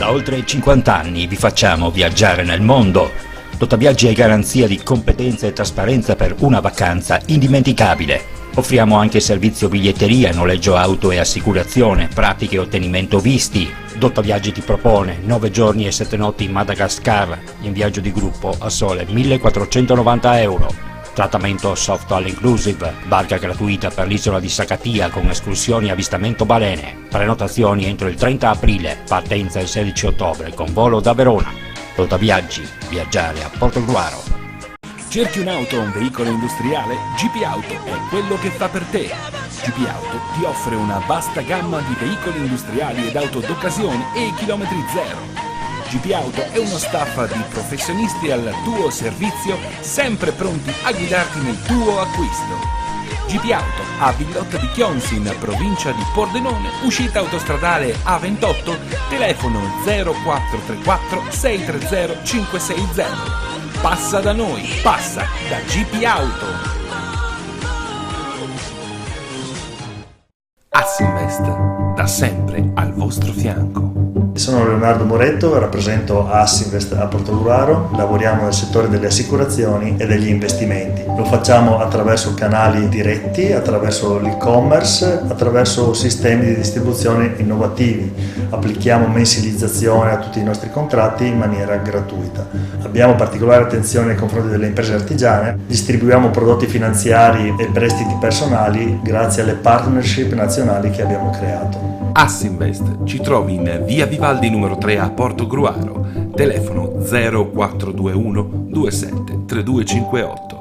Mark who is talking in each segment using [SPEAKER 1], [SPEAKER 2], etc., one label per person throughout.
[SPEAKER 1] Da oltre 50 anni vi facciamo viaggiare nel mondo. Totaviaggi è garanzia di competenza e trasparenza per una vacanza indimenticabile. Offriamo anche servizio biglietteria, noleggio auto e assicurazione, pratiche e ottenimento visti. Totaviaggi ti propone 9 giorni e 7 notti in Madagascar, in viaggio di gruppo a sole 1.490 euro. Trattamento soft all inclusive, barca gratuita per l'isola di Sakatia con escursioni e avvistamento balene. Prenotazioni entro il 30 aprile, partenza il 16 ottobre con volo da Verona. Totaviaggi, viaggiare a Portogruaro.
[SPEAKER 2] Cerchi un'auto o un veicolo industriale? GP Auto è quello che fa per te. GP Auto ti offre una vasta gamma di veicoli industriali ed auto d'occasione e chilometri zero. GP Auto è uno staff di professionisti al tuo servizio, sempre pronti a guidarti nel tuo acquisto. GP Auto a Villotta di Chionsi, in provincia di Pordenone, uscita autostradale A28, telefono 0434 630 560. Passa da noi, passa da GP Auto. Assinvest, da sempre al vostro fianco.
[SPEAKER 3] Sono Leonardo Moretto, rappresento Assinvest a Portogruaro, lavoriamo nel settore delle assicurazioni e degli investimenti. Lo facciamo attraverso canali diretti, attraverso l'e-commerce, attraverso sistemi di distribuzione innovativi. Applichiamo mensilizzazione a tutti i nostri contratti in maniera gratuita. Abbiamo particolare attenzione nei confronti delle imprese artigiane, distribuiamo prodotti finanziari e prestiti personali grazie alle partnership nazionali che abbiamo creato.
[SPEAKER 2] Assinvest ci trovi in via Vivaldi numero 3 a Portogruaro, telefono 0421 27 3258.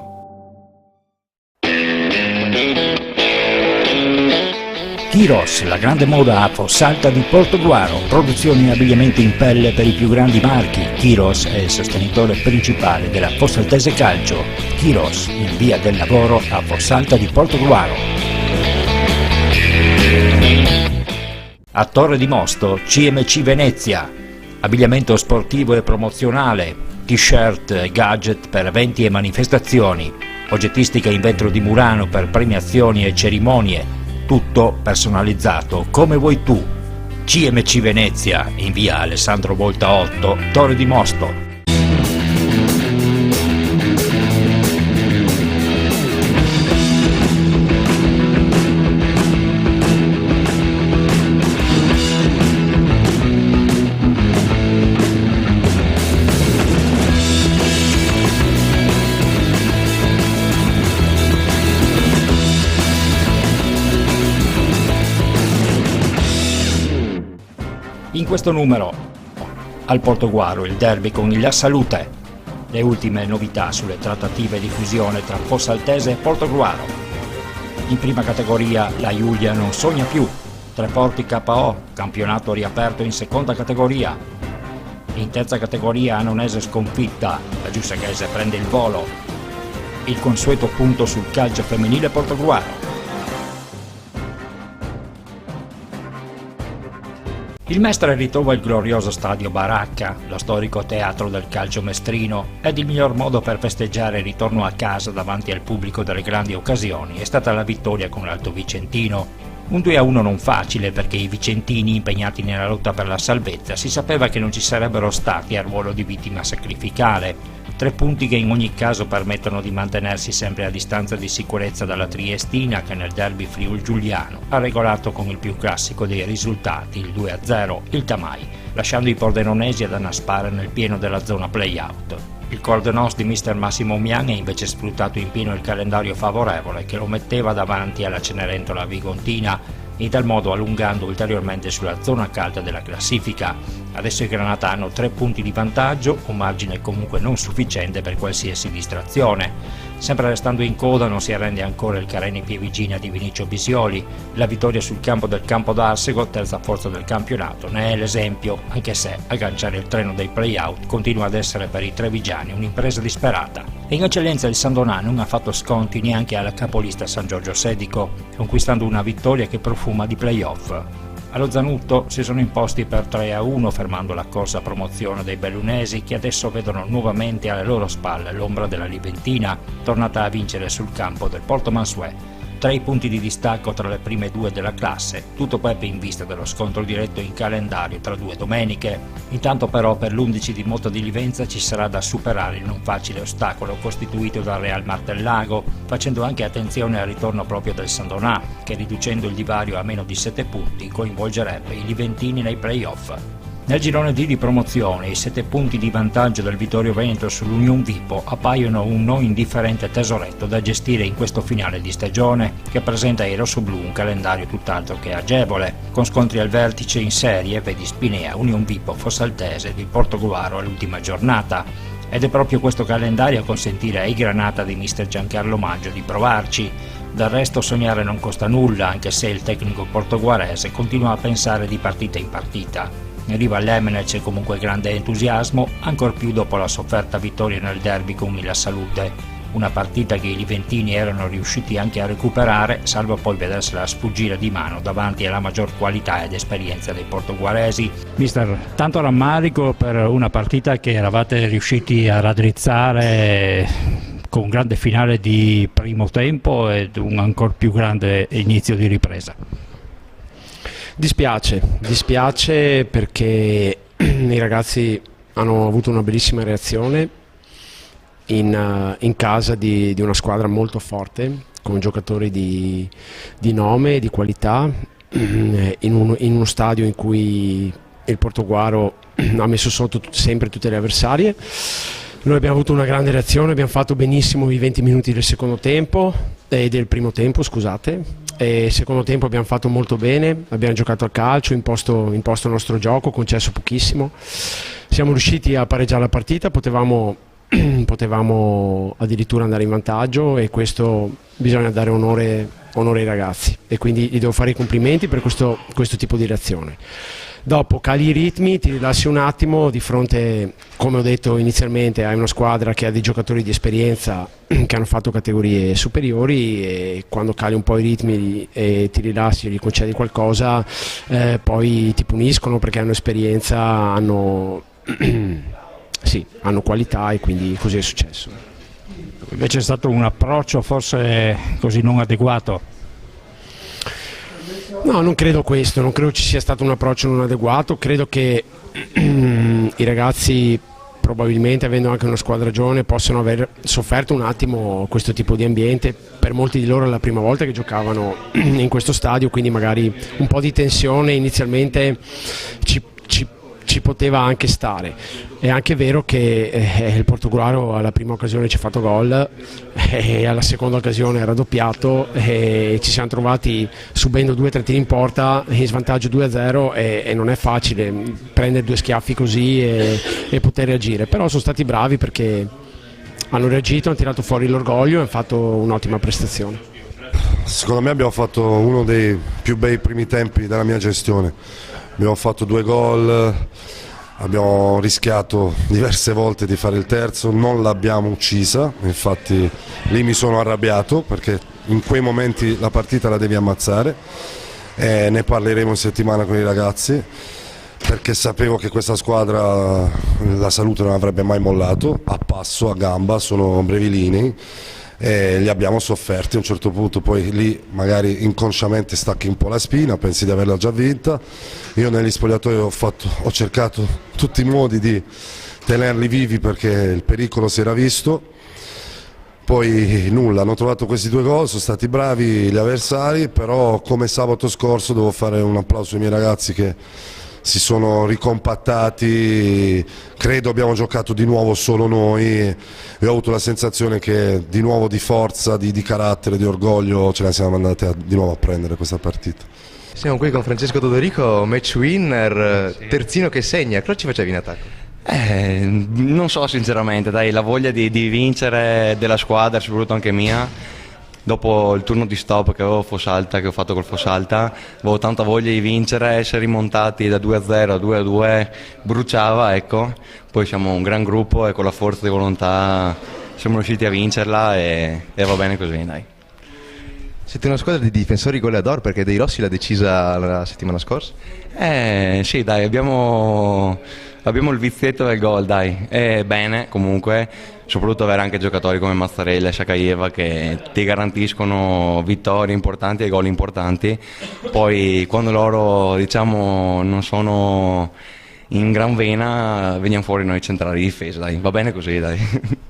[SPEAKER 1] Kiros, la grande moda a Fossalta di Portogruaro, produzioni e abbigliamento in pelle per i più grandi marchi. Kiros è il sostenitore principale della Fossaltese Calcio. Kiros, in via del lavoro a Fossalta di Portogruaro. A Torre di Mosto, CMC Venezia, abbigliamento sportivo e promozionale, t-shirt e gadget per eventi e manifestazioni, oggettistica in vetro di Murano per premiazioni e cerimonie, tutto personalizzato come vuoi tu. CMC Venezia, in via Alessandro Volta 8, Torre di Mosto. In questo numero, al Portogruaro, il derby con il La Salute, le ultime novità sulle trattative di fusione tra Fossaltese e Portogruaro. In prima categoria la Giulia non sogna più, Treporti KO, campionato riaperto in seconda categoria. In terza categoria Annonese sconfitta, la Giussaghese prende il volo. Il consueto punto sul calcio femminile Portogruaro. Il Mestre ritrova il glorioso stadio Baracca, lo storico teatro del calcio mestrino, ed il miglior modo per festeggiare il ritorno a casa davanti al pubblico delle grandi occasioni è stata la vittoria con l'Alto Vicentino. Un 2-1 non facile perché i vicentini, impegnati nella lotta per la salvezza, si sapeva che non ci sarebbero stati a ruolo di vittima sacrificale. 3 punti che in ogni caso permettono di mantenersi sempre a distanza di sicurezza dalla Triestina, che nel derby friul-giuliano ha regolato con il più classico dei risultati, il 2-0, il Tamai, lasciando i pordenonesi ad annaspare nel pieno della zona play-out. Il Cordenos di mister Massimo Mian ha invece sfruttato in pieno il calendario favorevole che lo metteva davanti alla Cenerentola vigontina, in tal modo allungando ulteriormente sulla zona calda della classifica. Adesso i Granata hanno 3 punti di vantaggio, un margine comunque non sufficiente per qualsiasi distrazione. Sempre restando in coda non si arrende ancora il Careni Pievigina di Vinicio Bisioli. La vittoria sul campo del Campo d'Arsego, terza forza del campionato, ne è l'esempio, anche se agganciare il treno dei play-out continua ad essere per i trevigiani un'impresa disperata. E in eccellenza il Sandonà non ha fatto sconti neanche alla capolista San Giorgio Sedico, conquistando una vittoria che profuma di play-off. Allo Zanutto si sono imposti per 3-1, fermando la corsa promozione dei bellunesi, che adesso vedono nuovamente alle loro spalle l'ombra della Liventina, tornata a vincere sul campo del Porto Mansuè. 3 i punti di distacco tra le prime 2 della classe, tutto Peppe in vista dello scontro diretto in calendario tra 2 domeniche. Intanto però per l'11 di Moto di Livenza ci sarà da superare il non facile ostacolo costituito dal Real Martellago, facendo anche attenzione al ritorno proprio del San Donà, che riducendo il divario a meno di 7 punti coinvolgerebbe i liventini nei play-off. Nel girone D di promozione i 7 punti di vantaggio del Vittorio Veneto sull'Union Vipo appaiono un non indifferente tesoretto da gestire in questo finale di stagione, che presenta ai rossoblù un calendario tutt'altro che agevole, con scontri al vertice in serie, vedi Spinea, Union Vipo, Fossaltese ed il Portogruaro all'ultima giornata. Ed è proprio questo calendario a consentire ai Granata di mister Giancarlo Maggio di provarci. Del resto sognare non costa nulla, anche se il tecnico portoguarese continua a pensare di partita in partita. In riva all'Emene c'è comunque grande entusiasmo, ancor più dopo la sofferta vittoria nel derby con il Salute, una partita che i liventini erano riusciti anche a recuperare, salvo poi vedersela sfuggire di mano davanti alla maggior qualità ed esperienza dei portoguaresi.
[SPEAKER 4] Mister, tanto rammarico per una partita che eravate riusciti a raddrizzare con un grande finale di primo tempo ed un ancor più grande inizio di ripresa.
[SPEAKER 5] Dispiace perché i ragazzi hanno avuto una bellissima reazione in casa di una squadra molto forte, con giocatori di nome, di qualità, in uno stadio in cui il Portogruaro ha messo sotto sempre tutte le avversarie. Noi abbiamo avuto una grande reazione, abbiamo fatto benissimo i 20 minuti del secondo tempo, del primo tempo, scusate. E secondo tempo abbiamo fatto molto bene, abbiamo giocato al calcio, imposto il nostro gioco, concesso pochissimo. Siamo riusciti a pareggiare la partita, potevamo addirittura andare in vantaggio, e questo bisogna dare onore ai ragazzi, e quindi gli devo fare i complimenti per questo tipo di reazione. Dopo cali i ritmi, ti rilassi un attimo di fronte, come ho detto inizialmente, hai una squadra che ha dei giocatori di esperienza che hanno fatto categorie superiori, e quando cali un po' i ritmi e ti rilassi e gli concedi qualcosa, poi ti puniscono perché hanno esperienza, hanno qualità, e quindi così è successo.
[SPEAKER 4] Invece è stato un approccio forse così non adeguato?
[SPEAKER 5] No, non credo questo, non credo ci sia stato un approccio non adeguato, credo che i ragazzi, probabilmente avendo anche una squadra giovane, possano aver sofferto un attimo questo tipo di ambiente. Per molti di loro è la prima volta che giocavano in questo stadio, quindi magari un po' di tensione inizialmente ci poteva anche stare. È anche vero che il Portogruaro alla prima occasione ci ha fatto gol, e alla seconda occasione ha raddoppiato, e ci siamo trovati subendo 2 tiri in porta in svantaggio 2-0, e non è facile prendere 2 schiaffi così e poter reagire, però sono stati bravi perché hanno reagito, hanno tirato fuori l'orgoglio e hanno fatto un'ottima prestazione.
[SPEAKER 6] Secondo me abbiamo fatto uno dei più bei primi tempi della mia gestione. Abbiamo fatto 2 gol, abbiamo rischiato diverse volte di fare il terzo, non l'abbiamo uccisa, infatti lì mi sono arrabbiato perché in quei momenti la partita la devi ammazzare, e ne parleremo in settimana con i ragazzi, perché sapevo che questa squadra la salute non avrebbe mai mollato, a passo, a gamba, sono brevilinei, e li abbiamo sofferti. A un certo punto poi lì magari inconsciamente stacchi un po' la spina, pensi di averla già vinta. Io negli spogliatoi ho cercato tutti i modi di tenerli vivi perché il pericolo si era visto. Poi nulla, hanno trovato questi 2 gol, sono stati bravi gli avversari, però come sabato scorso devo fare un applauso ai miei ragazzi che si sono ricompattati. Credo abbiamo giocato di nuovo solo noi, e ho avuto la sensazione che di nuovo di forza, di carattere, di orgoglio ce la siamo andati di nuovo a prendere questa partita.
[SPEAKER 7] Siamo qui con Francesco Todorico, match winner, terzino che segna. Cosa ci facevi in attacco?
[SPEAKER 8] Non so sinceramente, dai, la voglia di vincere della squadra, soprattutto anche mia. Dopo il turno di stop che avevo che ho fatto col Fossalta, avevo tanta voglia di vincere, essere rimontati da 2-0 a 2-2 bruciava, ecco. Poi siamo un gran gruppo e con la forza di volontà siamo riusciti a vincerla, e va bene così, dai.
[SPEAKER 7] Siete una squadra di difensori goleador, perché Dei Rossi l'ha decisa la settimana scorsa?
[SPEAKER 8] Sì, dai, abbiamo Abbiamo il vizietto del gol, dai. È bene comunque, soprattutto avere anche giocatori come Mazzarella e Shakayeva che ti garantiscono vittorie importanti e gol importanti. Poi quando loro, diciamo, non sono in gran vena, veniamo fuori noi centrali di difesa, dai. Va bene così, dai.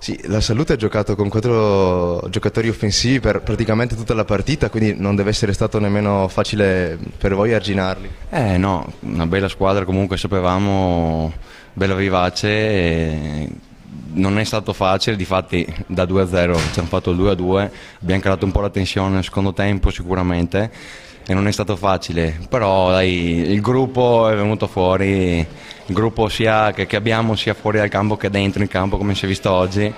[SPEAKER 7] Sì, la Salute ha giocato con 4 giocatori offensivi per praticamente tutta la partita, quindi non deve essere stato nemmeno facile per voi arginarli.
[SPEAKER 8] No, una bella squadra comunque, sapevamo, bella vivace, non è stato facile, difatti da 2-0 ci hanno fatto il 2-2, abbiamo creato un po' la tensione nel secondo tempo sicuramente e non è stato facile, però dai, il gruppo è venuto fuori, il gruppo sia che abbiamo sia fuori dal campo che dentro il campo, come si è visto oggi,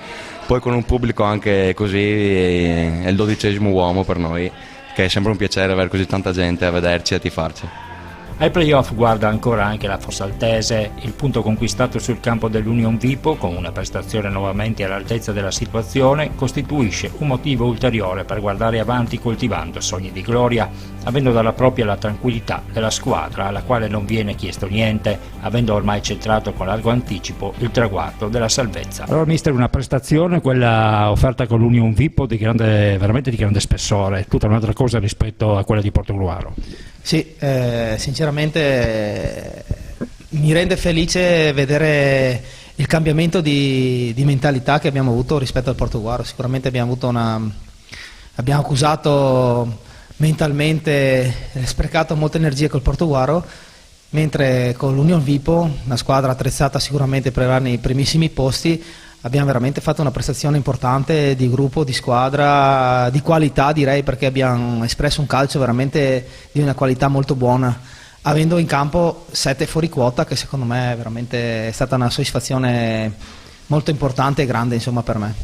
[SPEAKER 8] poi con un pubblico anche così è il 12° uomo per noi, che è sempre un piacere avere così tanta gente a vederci e a tifarci.
[SPEAKER 1] Ai playoff guarda ancora anche la Fossaltese, il punto conquistato sul campo dell'Union Vipo, con una prestazione nuovamente all'altezza della situazione, costituisce un motivo ulteriore per guardare avanti coltivando sogni di gloria, avendo dalla propria la tranquillità della squadra alla quale non viene chiesto niente, avendo ormai centrato con largo anticipo il traguardo della salvezza.
[SPEAKER 4] Allora mister, una prestazione, quella offerta con l'Union Vipo, veramente di grande spessore, tutta un'altra cosa rispetto a quella di Portogruaro.
[SPEAKER 9] Sì, sinceramente mi rende felice vedere il cambiamento di mentalità che abbiamo avuto rispetto al Portogruaro. Sicuramente abbiamo accusato mentalmente, sprecato molte energie col Portogruaro, mentre con l'Union Vipo, una squadra attrezzata sicuramente per arrivare nei primissimi posti, abbiamo veramente fatto una prestazione importante di gruppo, di squadra, di qualità direi, perché abbiamo espresso un calcio veramente di una qualità molto buona, avendo in campo 7 fuori quota, che secondo me veramente è stata una soddisfazione molto importante e grande, insomma, per me.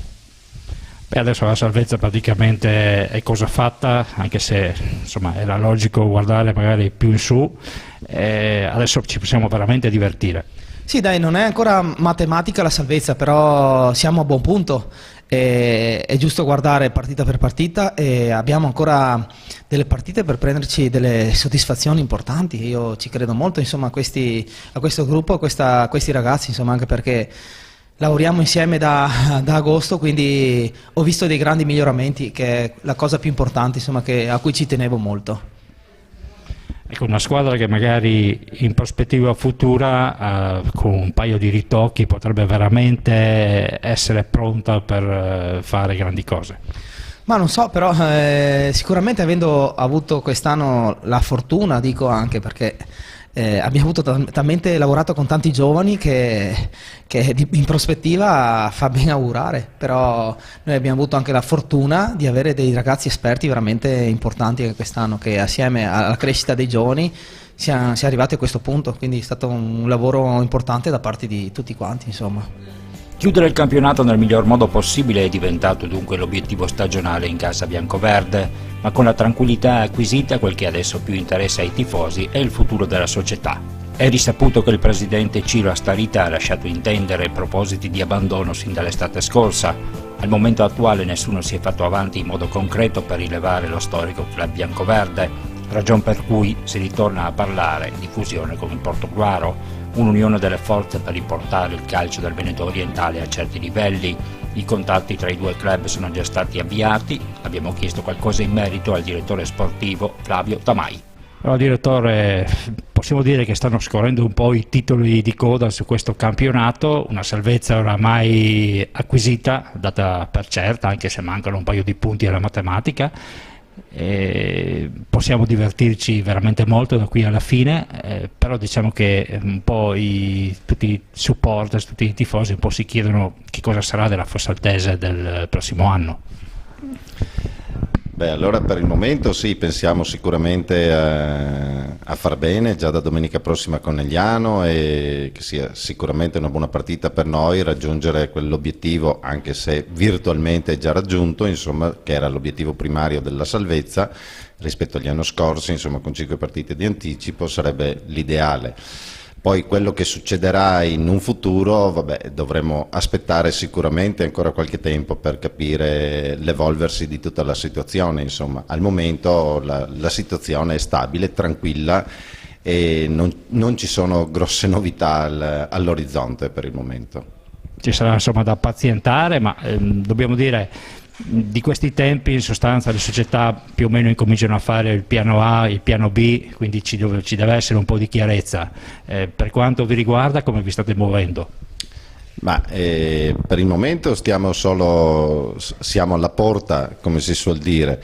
[SPEAKER 4] Beh, adesso la salvezza praticamente è cosa fatta, anche se insomma era logico guardare magari più in su, adesso ci possiamo veramente divertire.
[SPEAKER 9] Sì, dai, non è ancora matematica la salvezza, però siamo a buon punto, è giusto guardare partita per partita e abbiamo ancora delle partite per prenderci delle soddisfazioni importanti. Io ci credo molto, insomma, a questo gruppo, a questi ragazzi, insomma, anche perché lavoriamo insieme da agosto, quindi ho visto dei grandi miglioramenti, che è la cosa più importante, insomma, a cui ci tenevo molto.
[SPEAKER 4] Ecco, una squadra che magari in prospettiva futura con un paio di ritocchi potrebbe veramente essere pronta per fare grandi cose.
[SPEAKER 9] Ma non so, però sicuramente avendo avuto quest'anno la fortuna, dico anche perché abbiamo avuto talmente lavorato con tanti giovani che in prospettiva fa ben augurare, però noi abbiamo avuto anche la fortuna di avere dei ragazzi esperti veramente importanti anche quest'anno, che assieme alla crescita dei giovani siamo arrivati a questo punto, quindi è stato un lavoro importante da parte di tutti quanti, insomma.
[SPEAKER 1] Chiudere il campionato nel miglior modo possibile è diventato dunque l'obiettivo stagionale in casa biancoverde, ma con la tranquillità acquisita quel che adesso più interessa ai tifosi è il futuro della società. È risaputo che il presidente Ciro Astarita ha lasciato intendere propositi di abbandono sin dall'estate scorsa. Al momento attuale nessuno si è fatto avanti in modo concreto per rilevare lo storico club biancoverde, ragion per cui si ritorna a parlare di fusione con il Portogruaro, un'unione delle forze per riportare il calcio del Veneto orientale a certi livelli. I contatti tra i due club sono già stati avviati, abbiamo chiesto qualcosa in merito al direttore sportivo Flavio Tamai.
[SPEAKER 4] Allora, direttore, possiamo dire che stanno scorrendo un po' i titoli di coda su questo campionato, una salvezza oramai acquisita, data per certa, anche se mancano un paio di punti alla matematica. Possiamo divertirci veramente molto da qui alla fine, però diciamo che un po' tutti i supporters, tutti i tifosi un po' si chiedono che cosa sarà della Fossaltese del prossimo anno.
[SPEAKER 10] Beh, allora per il momento sì, pensiamo sicuramente a far bene già da domenica prossima con Conegliano, e che sia sicuramente una buona partita per noi, raggiungere quell'obiettivo, anche se virtualmente è già raggiunto, insomma, che era l'obiettivo primario della salvezza rispetto agli anni scorsi, insomma, con 5 partite di anticipo sarebbe l'ideale. Poi quello che succederà in un futuro, vabbè, dovremo aspettare sicuramente ancora qualche tempo per capire l'evolversi di tutta la situazione. Insomma, al momento la situazione è stabile, tranquilla, e non ci sono grosse novità all'orizzonte per il momento.
[SPEAKER 4] Ci sarà insomma da pazientare, ma dobbiamo dire di questi tempi in sostanza le società più o meno incominciano a fare il piano A, il piano B, quindi ci deve essere un po' di chiarezza. Per quanto vi riguarda, come vi state muovendo?
[SPEAKER 10] Ma per il momento siamo alla porta, come si suol dire.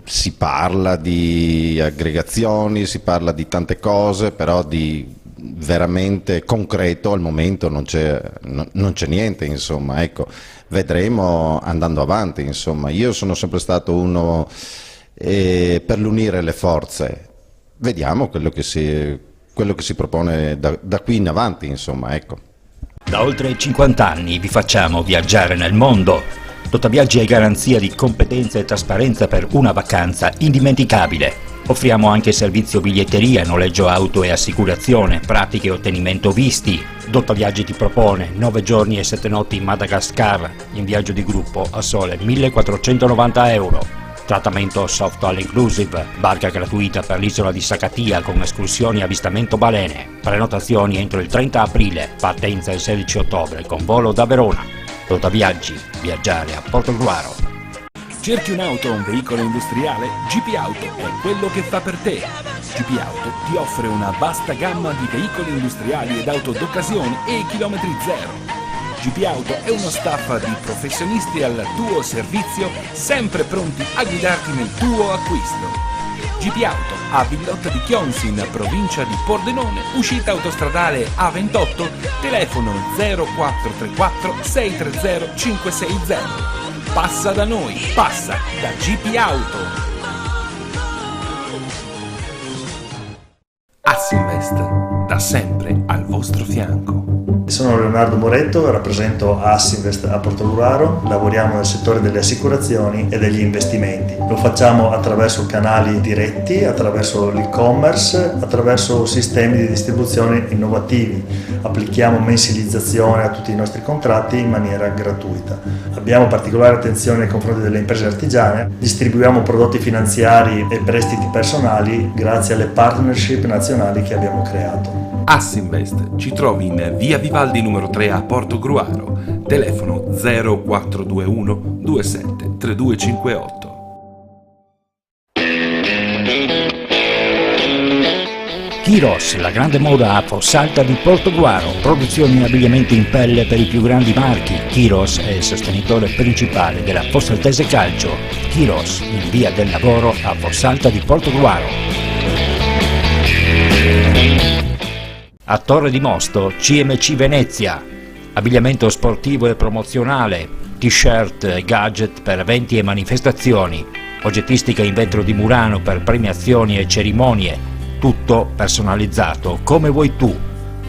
[SPEAKER 10] Si parla di aggregazioni, si parla di tante cose, però di veramente concreto al momento non c'è niente, insomma, ecco, vedremo andando avanti, insomma. Io sono sempre stato uno per l'unire le forze, vediamo quello che si propone da qui in avanti, insomma, ecco.
[SPEAKER 1] Da oltre 50 anni vi facciamo viaggiare nel mondo. Totaviaggi è garanzia di competenza e trasparenza per una vacanza indimenticabile. Offriamo anche servizio biglietteria, noleggio auto e assicurazione, pratiche e ottenimento visti. Totaviaggi ti propone 9 giorni e 7 notti in Madagascar, in viaggio di gruppo a sole 1.490 euro. Trattamento soft all inclusive, barca gratuita per l'isola di Sakatia con escursioni e avvistamento balene. Prenotazioni entro il 30 aprile, partenza il 16 ottobre con volo da Verona. Totaviaggi, viaggiare a Portogruaro.
[SPEAKER 2] Cerchi un'auto o un veicolo industriale? GP Auto è quello che fa per te. GP Auto ti offre una vasta gamma di veicoli industriali ed auto d'occasione e chilometri zero. GP Auto è uno staff di professionisti al tuo servizio, sempre pronti a guidarti nel tuo acquisto. GP Auto a Villotta di Chionsi in provincia di Pordenone, uscita autostradale A28, telefono 0434 630 560. Passa da noi, passa da GP Auto. Assinvest, da sempre al vostro fianco.
[SPEAKER 3] Sono Leonardo Moretto, rappresento Assinvest a Portogruaro, lavoriamo nel settore delle assicurazioni e degli investimenti. Lo facciamo attraverso canali diretti, attraverso l'e-commerce, attraverso sistemi di distribuzione innovativi. Applichiamo mensilizzazione a tutti i nostri contratti in maniera gratuita. Abbiamo particolare attenzione nei confronti delle imprese artigiane, distribuiamo prodotti finanziari e prestiti personali grazie alle partnership nazionali che abbiamo creato.
[SPEAKER 2] Assinvest ci trovi in via Vivaldi numero 3 a Portogruaro, telefono 0421 27 3258.
[SPEAKER 1] Kiros, la grande moda a Fossalta di Portogruaro, produzioni e abbigliamenti in pelle per i più grandi marchi. Kiros è il sostenitore principale della Fossaltese Calcio. Kiros, in via del lavoro a Fossalta di Portogruaro. A Torre di Mosto, CMC Venezia, abbigliamento sportivo e promozionale, t-shirt e gadget per eventi e manifestazioni, oggettistica in vetro di Murano per premiazioni e cerimonie, tutto personalizzato come vuoi tu.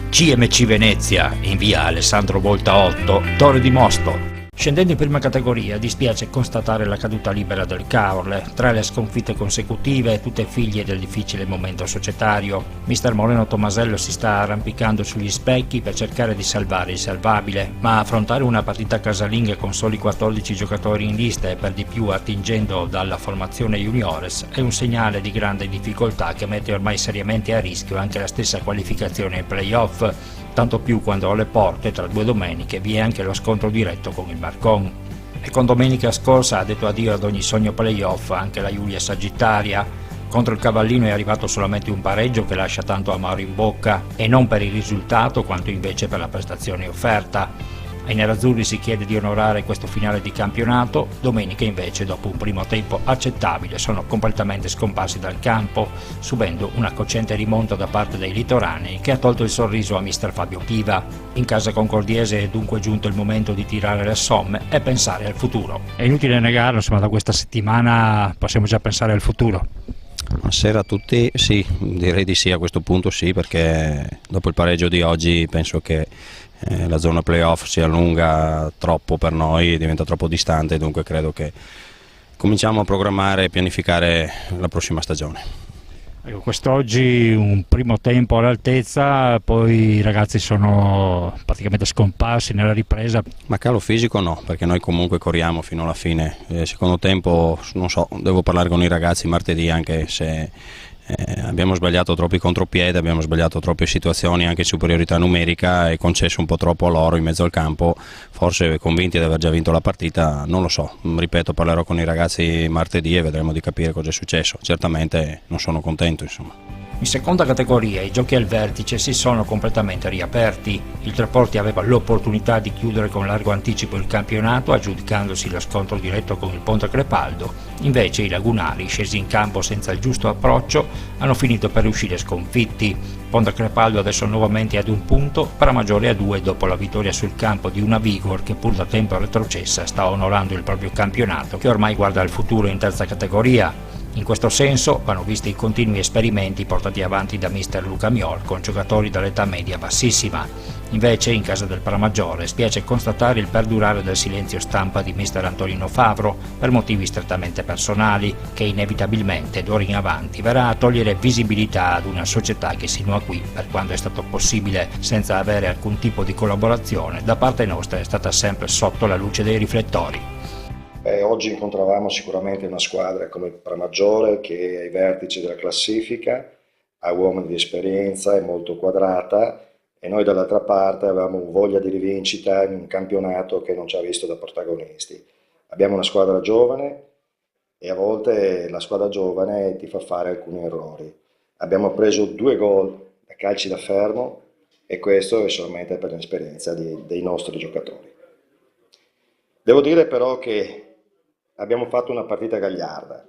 [SPEAKER 1] CMC Venezia, in via Alessandro Volta 8, Torre di Mosto. Scendendo in prima categoria, dispiace constatare la caduta libera del Caorle, 3 le sconfitte consecutive, tutte figlie del difficile momento societario. Mister Moreno Tomasello si sta arrampicando sugli specchi per cercare di salvare il salvabile, ma affrontare una partita casalinga con soli 14 giocatori in lista e per di più attingendo dalla formazione juniores è un segnale di grande difficoltà che mette ormai seriamente a rischio anche la stessa qualificazione ai playoff. Tanto più quando alle porte, tra 2 domeniche, vi è anche lo scontro diretto con il Marcon. E con domenica scorsa ha detto addio ad ogni sogno playoff anche la Giulia Sagittaria. Contro il Cavallino è arrivato solamente un pareggio che lascia tanto amaro in bocca, e non per il risultato quanto invece per la prestazione offerta. Ai nerazzurri si chiede di onorare questo finale di campionato, domenica invece dopo un primo tempo accettabile sono completamente scomparsi dal campo, subendo una cocente rimonta da parte dei litoranei che ha tolto il sorriso a mister Fabio Piva. In casa concordiese è dunque giunto il momento di tirare le somme e pensare al futuro.
[SPEAKER 4] È inutile negarlo, insomma da questa settimana possiamo già pensare al futuro.
[SPEAKER 11] Buonasera a tutti, sì, direi di sì a questo punto sì, perché dopo il pareggio di oggi penso che la zona playoff si allunga troppo per noi, diventa troppo distante, dunque credo che cominciamo a programmare e pianificare la prossima stagione.
[SPEAKER 4] Ecco, quest'oggi un primo tempo all'altezza, poi i ragazzi sono praticamente scomparsi nella ripresa.
[SPEAKER 11] Ma calo fisico no, perché noi comunque corriamo fino alla fine. Secondo tempo, non so, devo parlare con i ragazzi martedì anche se abbiamo sbagliato troppi contropiedi, abbiamo sbagliato troppe situazioni anche in superiorità numerica e concesso un po' troppo a loro in mezzo al campo, forse convinti di aver già vinto la partita, non lo so, ripeto, parlerò con i ragazzi martedì e vedremo di capire cosa è successo, certamente non sono contento, insomma.
[SPEAKER 1] In seconda categoria i giochi al vertice si sono completamente riaperti. Il Treporti aveva l'opportunità di chiudere con largo anticipo il campionato aggiudicandosi lo scontro diretto con il Ponte Crepaldo. Invece i lagunari, scesi in campo senza il giusto approccio, hanno finito per uscire sconfitti. Ponte Crepaldo adesso nuovamente ad un punto, Paramaggiore a 2 dopo la vittoria sul campo di una Vigor che pur da tempo retrocessa sta onorando il proprio campionato che ormai guarda al futuro in terza categoria. In questo senso vanno visti i continui esperimenti portati avanti da mister Luca Miol con giocatori dall'età media bassissima. Invece in casa del Paramaggiore spiace constatare il perdurare del silenzio stampa di mister Antonino Favro per motivi strettamente personali che inevitabilmente d'ora in avanti verrà a togliere visibilità ad una società che sino a qui, per quanto è stato possibile senza avere alcun tipo di collaborazione, da parte nostra è stata sempre sotto la luce dei riflettori.
[SPEAKER 12] Oggi incontravamo sicuramente una squadra come il Paramaggiore che è ai vertici della classifica, ha uomini di esperienza, è molto quadrata e noi dall'altra parte avevamo voglia di rivincita in un campionato che non ci ha visto da protagonisti. Abbiamo una squadra giovane e a volte la squadra giovane ti fa fare alcuni errori. Abbiamo preso 2 gol da calci da fermo e questo è solamente per l'esperienza dei nostri giocatori. Devo dire però che abbiamo fatto una partita gagliarda.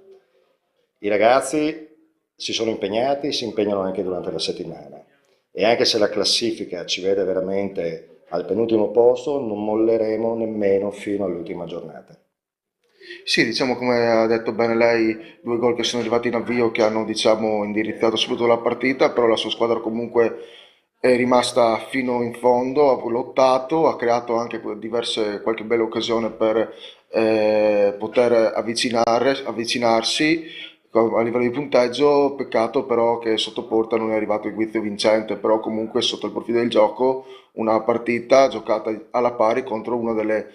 [SPEAKER 12] I ragazzi si sono impegnati, si impegnano anche durante la settimana e anche se la classifica ci vede veramente al penultimo posto, non molleremo nemmeno fino all'ultima giornata.
[SPEAKER 13] Sì, diciamo come ha detto bene lei, 2 gol che sono arrivati in avvio che hanno indirizzato subito la partita, però la sua squadra comunque è rimasta fino in fondo, ha lottato, ha creato anche qualche bella occasione per poter avvicinarsi a livello di punteggio. Peccato però che sotto porta non è arrivato il guizzo vincente, però comunque sotto il profilo del gioco una partita giocata alla pari contro una delle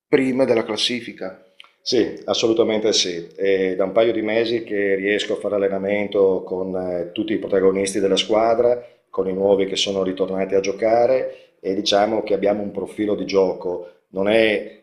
[SPEAKER 13] prime della classifica.
[SPEAKER 12] Sì, assolutamente sì. È da un paio di mesi che riesco a fare allenamento con tutti i protagonisti della squadra, con i nuovi che sono ritornati a giocare e diciamo che abbiamo un profilo di gioco. Non è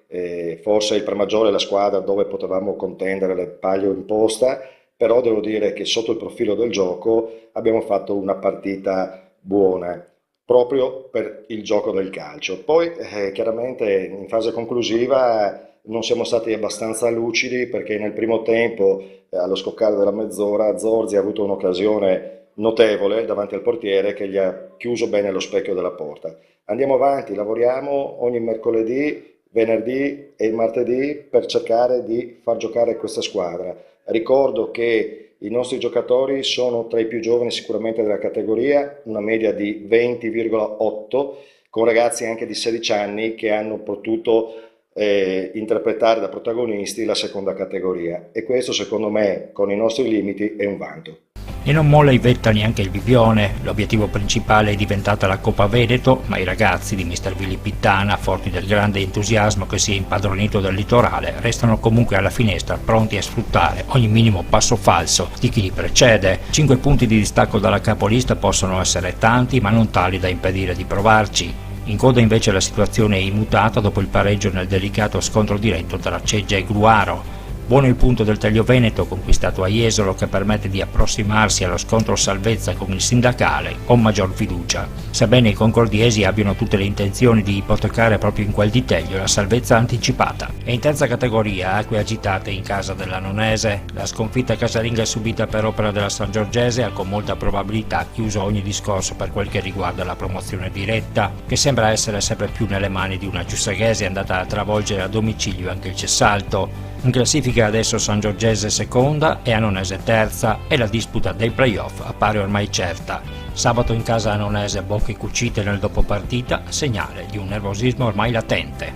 [SPEAKER 12] forse il Paramaggiore la squadra dove potevamo contendere le paglie in posta, però devo dire che sotto il profilo del gioco abbiamo fatto una partita buona, proprio per il gioco del calcio. Poi chiaramente in fase conclusiva non siamo stati abbastanza lucidi perché nel primo tempo, allo scoccare della mezz'ora, Zorzi ha avuto un'occasione notevole davanti al portiere che gli ha chiuso bene lo specchio della porta. Andiamo avanti, lavoriamo ogni mercoledì, venerdì e martedì per cercare di far giocare questa squadra. Ricordo che i nostri giocatori sono tra i più giovani sicuramente della categoria, una media di 20,8, con ragazzi anche di 16 anni che hanno potuto interpretare da protagonisti la seconda categoria e questo secondo me con i nostri limiti è un vanto.
[SPEAKER 1] E non molla i vetta neanche il Bibione, l'obiettivo principale è diventata la Coppa Veneto, ma i ragazzi di mister Willy Pittana, forti del grande entusiasmo che si è impadronito del litorale, restano comunque alla finestra pronti a sfruttare ogni minimo passo falso di chi li precede. 5 punti di distacco dalla capolista possono essere tanti, ma non tali da impedire di provarci. In coda invece la situazione è immutata dopo il pareggio nel delicato scontro diretto tra Ceggia e Gruaro. Buono il punto del Taglio Veneto conquistato a Jesolo che permette di approssimarsi allo scontro salvezza con il sindacale con maggior fiducia, sebbene i concordiesi abbiano tutte le intenzioni di ipotecare proprio in quel di Teglio la salvezza anticipata. E in terza categoria acque agitate in casa dell'Annonese. La sconfitta casalinga subita per opera della Sangiorgese ha con molta probabilità chiuso ogni discorso per quel che riguarda la promozione diretta, che sembra essere sempre più nelle mani di una Giussaghese andata a travolgere a domicilio anche il Cessalto. In classifica adesso Sangiorgese seconda e Annonese terza e la disputa dei playoff appare ormai certa. Sabato in casa Annonese bocche cucite nel dopopartita, segnale di un nervosismo ormai latente.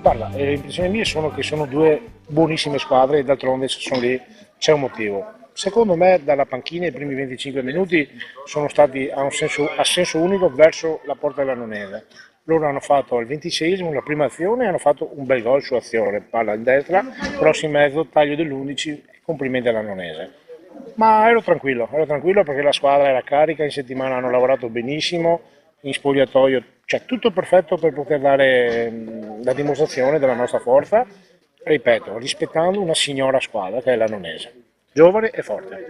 [SPEAKER 14] Guarda, le impressioni mie sono che sono 2 buonissime squadre e d'altronde se sono lì c'è un motivo. Secondo me dalla panchina i primi 25 minuti sono stati a senso unico verso la porta dell'Annonese. Loro hanno fatto al 26esimo la prima azione e hanno fatto un bel gol su azione, palla in destra, cross in mezzo, taglio dell'11, complimenti all'Annonese. Ma ero tranquillo perché la squadra era carica, in settimana hanno lavorato benissimo, in spogliatoio, cioè tutto perfetto per poter dare la dimostrazione della nostra forza, ripeto, rispettando una signora squadra che è l'Annonese, giovane e forte.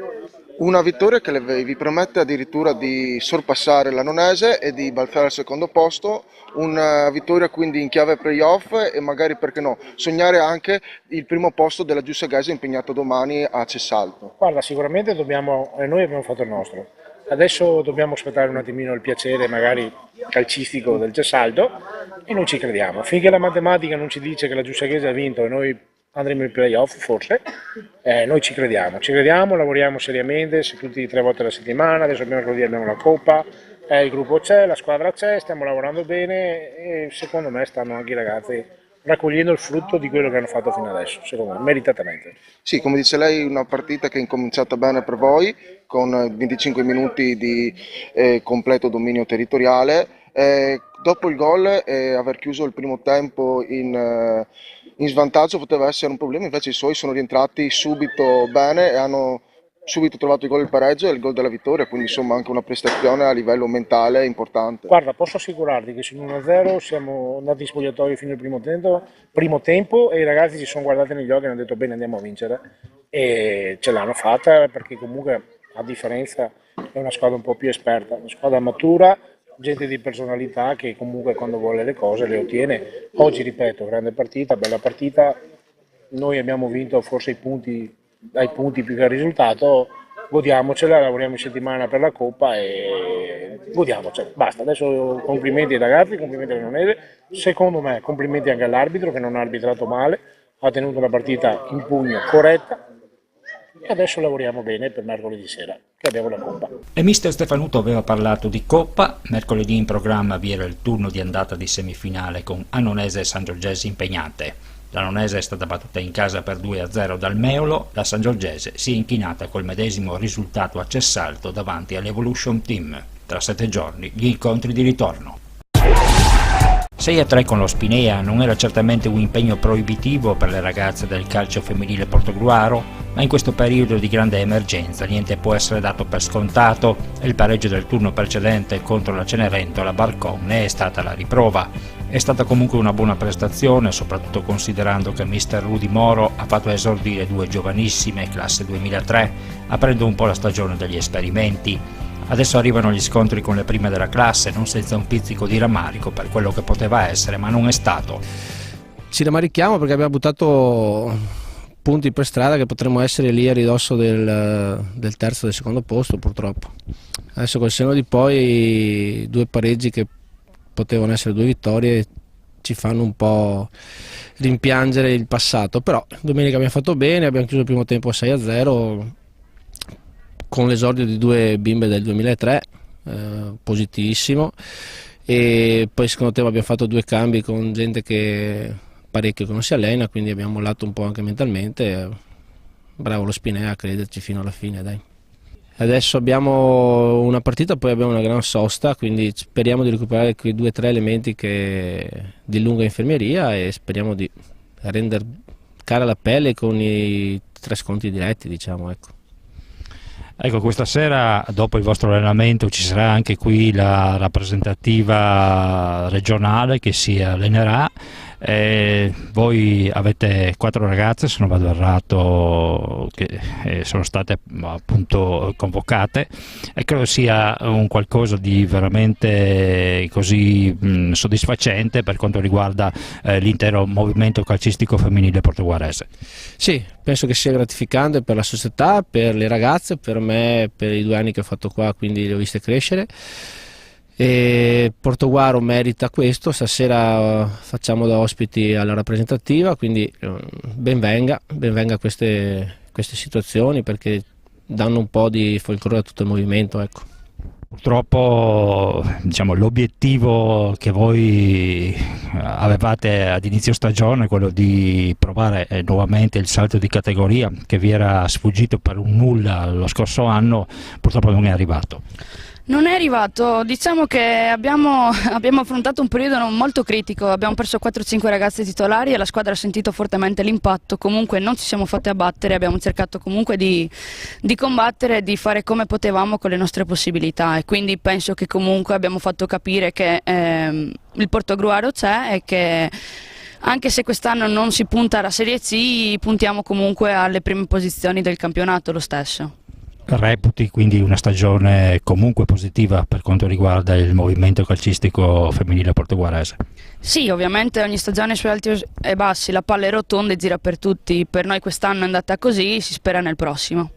[SPEAKER 13] Una vittoria che vi permette addirittura di sorpassare l'Annonese e di balzare al secondo posto, una vittoria quindi in chiave playoff e magari, perché no, sognare anche il primo posto della Giussegese impegnato domani a Cessalto.
[SPEAKER 14] Guarda, sicuramente noi abbiamo fatto il nostro, adesso dobbiamo aspettare un attimino il piacere magari calcistico del Cessalto e noi ci crediamo, finché la matematica non ci dice che la Giussegese ha vinto e noi andremo in playoff forse, noi ci crediamo, lavoriamo seriamente, tutti 3 volte alla settimana, adesso mercoledì abbiamo la Coppa, il gruppo c'è, la squadra c'è, stiamo lavorando bene e secondo me stanno anche i ragazzi raccogliendo il frutto di quello che hanno fatto fino adesso, secondo me, meritatamente.
[SPEAKER 13] Sì, come dice lei, una partita che è incominciata bene per voi, con 25 minuti di completo dominio territoriale, dopo il gol e aver chiuso il primo tempo in svantaggio poteva essere un problema, invece i suoi sono rientrati subito bene e hanno subito trovato il gol del pareggio e il gol della vittoria, quindi insomma anche una prestazione a livello mentale importante.
[SPEAKER 14] Guarda, posso assicurarti che sull'1-0 siamo andati in spogliatoio fino al primo tempo e i ragazzi ci sono guardati negli occhi e hanno detto bene, andiamo a vincere, e ce l'hanno fatta perché comunque a differenza è una squadra un po' più esperta, una squadra matura, gente di personalità che comunque quando vuole le cose le ottiene. Oggi ripeto, grande partita, bella partita, noi abbiamo vinto forse ai punti più che al risultato, godiamocela, lavoriamo in settimana per la Coppa e godiamocela, basta. Adesso complimenti ai ragazzi, complimenti all'Annonese, secondo me complimenti anche all'arbitro che non ha arbitrato male, ha tenuto la partita in pugno corretta e adesso lavoriamo bene per mercoledì sera che abbiamo la Coppa.
[SPEAKER 1] E mister Stefanuto aveva parlato di Coppa. Mercoledì in programma vi era il turno di andata di semifinale con Annonese e Sangiorgese impegnate. L'Annonese è stata battuta in casa per 2-0 dal Meolo, la Sangiorgese si è inchinata col medesimo risultato a Cessalto davanti all'Evolution Team. Tra 7 giorni gli incontri di ritorno. 6-3 con lo Spinea non era certamente un impegno proibitivo per le ragazze del calcio femminile portogruaro, ma in questo periodo di grande emergenza niente può essere dato per scontato e il pareggio del turno precedente contro la Cenerentola Barcon ne è stata la riprova. È stata comunque una buona prestazione, soprattutto considerando che mister Rudy Moro ha fatto esordire 2 giovanissime, classe 2003, aprendo un po' la stagione degli esperimenti. Adesso arrivano gli scontri con le prime della classe, non senza un pizzico di rammarico per quello che poteva essere, ma non è stato.
[SPEAKER 15] Ci rammarichiamo perché abbiamo buttato punti per strada che potremmo essere lì a ridosso del terzo e del secondo posto, purtroppo. Adesso col senno di poi 2 pareggi che potevano essere 2 vittorie ci fanno un po' rimpiangere il passato, però domenica abbiamo fatto bene, abbiamo chiuso il primo tempo 6-0 con l'esordio di 2 bimbe del 2003, positivissimo, e poi secondo tempo abbiamo fatto 2 cambi con gente che parecchio che non si allena, quindi abbiamo mollato un po' anche mentalmente. Bravo lo Spinea a crederci fino alla fine, dai. Adesso abbiamo una partita, poi abbiamo una gran sosta, quindi speriamo di recuperare quei 2 o 3 elementi di lunga infermeria e speriamo di rendere cara la pelle con i 3 scontri diretti, diciamo, ecco.
[SPEAKER 4] Ecco, questa sera dopo il vostro allenamento ci sarà anche qui la rappresentativa regionale che si allenerà. Voi avete 4 ragazze, se non vado errato, che sono state appunto convocate, e credo sia un qualcosa di veramente così soddisfacente per quanto riguarda l'intero movimento calcistico femminile portoguarese.
[SPEAKER 15] Sì, penso che sia gratificante per la società, per le ragazze, per me, per i 2 anni che ho fatto qua, quindi le ho viste crescere. E Portoguaro merita questo, stasera facciamo da ospiti alla rappresentativa, quindi ben venga queste situazioni perché danno un po' di folklore a tutto il movimento, ecco.
[SPEAKER 4] Purtroppo diciamo, l'obiettivo che voi avevate ad inizio stagione, quello di provare nuovamente il salto di categoria che vi era sfuggito per un nulla lo scorso anno, purtroppo non è arrivato.
[SPEAKER 16] Non è arrivato, diciamo che abbiamo affrontato un periodo molto critico, abbiamo perso 4-5 ragazzi titolari e la squadra ha sentito fortemente l'impatto, comunque non ci siamo fatti abbattere, abbiamo cercato comunque di combattere e di fare come potevamo con le nostre possibilità e quindi penso che comunque abbiamo fatto capire che il Portogruaro c'è e che anche se quest'anno non si punta alla Serie C, puntiamo comunque alle prime posizioni del campionato lo stesso.
[SPEAKER 4] Reputi quindi una stagione comunque positiva per quanto riguarda il movimento calcistico femminile portoguarese?
[SPEAKER 16] Sì, ovviamente ogni stagione sui alti e bassi, la palla è rotonda e gira per tutti, per noi quest'anno è andata così, si spera nel prossimo.